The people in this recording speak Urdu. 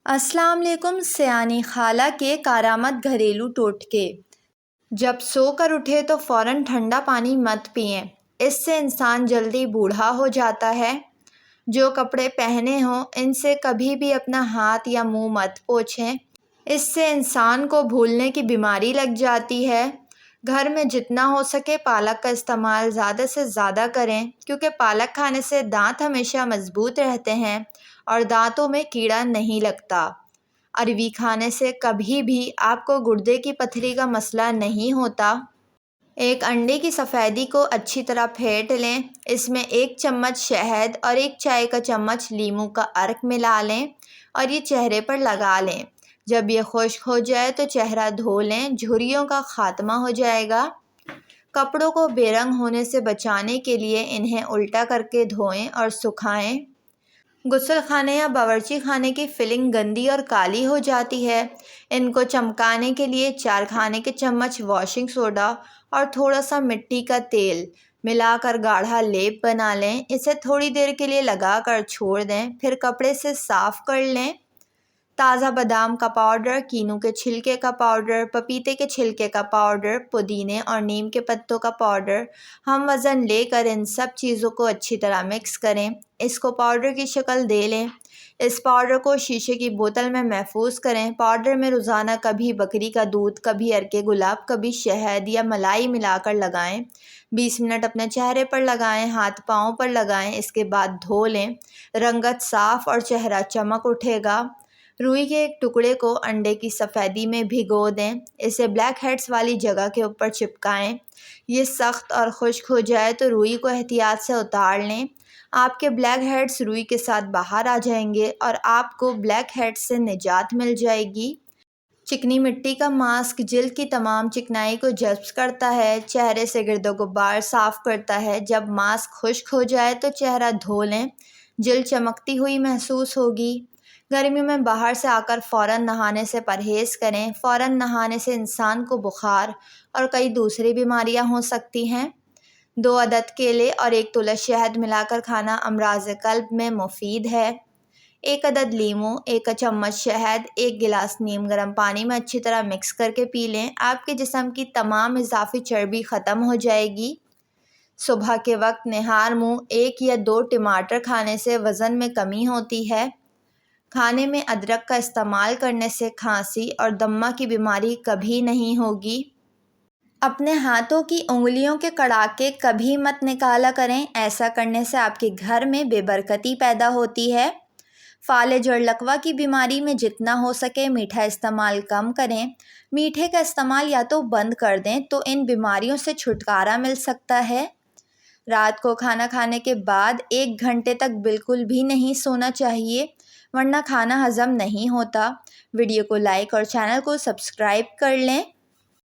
السلام علیکم۔ سیانی خالہ کے کارآمد گھریلو ٹوٹکے۔ جب سو کر اٹھے تو فوراً ٹھنڈا پانی مت پئیں، اس سے انسان جلدی بوڑھا ہو جاتا ہے۔ جو کپڑے پہنے ہوں ان سے کبھی بھی اپنا ہاتھ یا منہ مت پوچھیں، اس سے انسان کو بھولنے کی بیماری لگ جاتی ہے۔ گھر میں جتنا ہو سکے پالک کا استعمال زیادہ سے زیادہ کریں، کیونکہ پالک کھانے سے دانت ہمیشہ مضبوط رہتے ہیں اور دانتوں میں کیڑا نہیں لگتا۔ اروی کھانے سے کبھی بھی آپ کو گردے کی پتھری کا مسئلہ نہیں ہوتا۔ ایک انڈے کی سفیدی کو اچھی طرح پھینٹ لیں، اس میں 1 چمچ شہد اور 1 چائے کا چمچ لیموں کا عرق ملا لیں اور یہ چہرے پر لگا لیں۔ جب یہ خشک ہو جائے تو چہرہ دھو لیں، جھریوں کا خاتمہ ہو جائے گا۔ کپڑوں کو بے رنگ ہونے سے بچانے کے لیے انہیں الٹا کر کے دھوئیں اور سکھائیں۔ غسل خانے یا باورچی خانے کی فلنگ گندی اور کالی ہو جاتی ہے، ان کو چمکانے کے لیے 4 کھانے کے چمچ واشنگ سوڈا اور تھوڑا سا مٹی کا تیل ملا کر گاڑھا لیپ بنا لیں، اسے تھوڑی دیر کے لیے لگا کر چھوڑ دیں، پھر کپڑے سے صاف کر لیں۔ تازہ بادام کا پاؤڈر، کینو کے چھلکے کا پاؤڈر، پپیتے کے چھلکے کا پاؤڈر، پودینے اور نیم کے پتوں کا پاؤڈر ہم وزن لے کر ان سب چیزوں کو اچھی طرح مکس کریں، اس کو پاؤڈر کی شکل دے لیں۔ اس پاؤڈر کو شیشے کی بوتل میں محفوظ کریں۔ پاؤڈر میں روزانہ کبھی بکری کا دودھ، کبھی عرق گلاب، کبھی شہد یا ملائی ملا کر لگائیں۔ 20 منٹ اپنے چہرے پر لگائیں، ہاتھ پاؤں پر لگائیں، اس کے بعد دھو لیں۔ رنگت صاف اور چہرہ چمک اٹھے گا۔ روئی کے ایک ٹکڑے کو انڈے کی سفیدی میں بھگو دیں، اسے بلیک ہیڈز والی جگہ کے اوپر چپکائیں۔ یہ سخت اور خشک ہو جائے تو روئی کو احتیاط سے اتار لیں۔ آپ کے بلیک ہیڈز روئی کے ساتھ باہر آ جائیں گے اور آپ کو بلیک ہیڈز سے نجات مل جائے گی۔ چکنی مٹی کا ماسک جلد کی تمام چکنائی کو جذب کرتا ہے، چہرے سے گرد و غبار صاف کرتا ہے۔ جب ماسک خشک ہو جائے تو چہرہ دھو لیں، جلد چمکتی ہوئی محسوس ہوگی۔ گرمیوں میں باہر سے آ کر فوراً نہانے سے پرہیز کریں، فوراً نہانے سے انسان کو بخار اور کئی دوسری بیماریاں ہو سکتی ہیں۔ 2 عدد کیلے اور 1 تلس شہد ملا کر کھانا امراض قلب میں مفید ہے۔ 1 عدد لیموں، 1 چمچ شہد، 1 گلاس نیم گرم پانی میں اچھی طرح مکس کر کے پی لیں، آپ کے جسم کی تمام اضافی چربی ختم ہو جائے گی۔ صبح کے وقت نہار منہ 1 یا 2 ٹماٹر کھانے سے وزن میں کمی ہوتی ہے۔ کھانے میں ادرک کا استعمال کرنے سے کھانسی اور دمہ کی بیماری کبھی نہیں ہوگی۔ اپنے ہاتھوں کی انگلیوں کے کڑاکے کبھی مت نکالا کریں، ایسا کرنے سے آپ کے گھر میں بے برکتی پیدا ہوتی ہے۔ فالج اور لکوہ کی بیماری میں جتنا ہو سکے میٹھا استعمال کم کریں۔ میٹھے کا استعمال یا تو بند کر دیں تو ان بیماریوں سے چھٹکارا مل سکتا ہے۔ رات کو کھانا کھانے کے بعد 1 گھنٹے تک بالکل بھی نہیں سونا چاہیے، ورنہ کھانا ہضم نہیں ہوتا۔ ویڈیو کو لائک اور چینل کو سبسکرائب کر لیں۔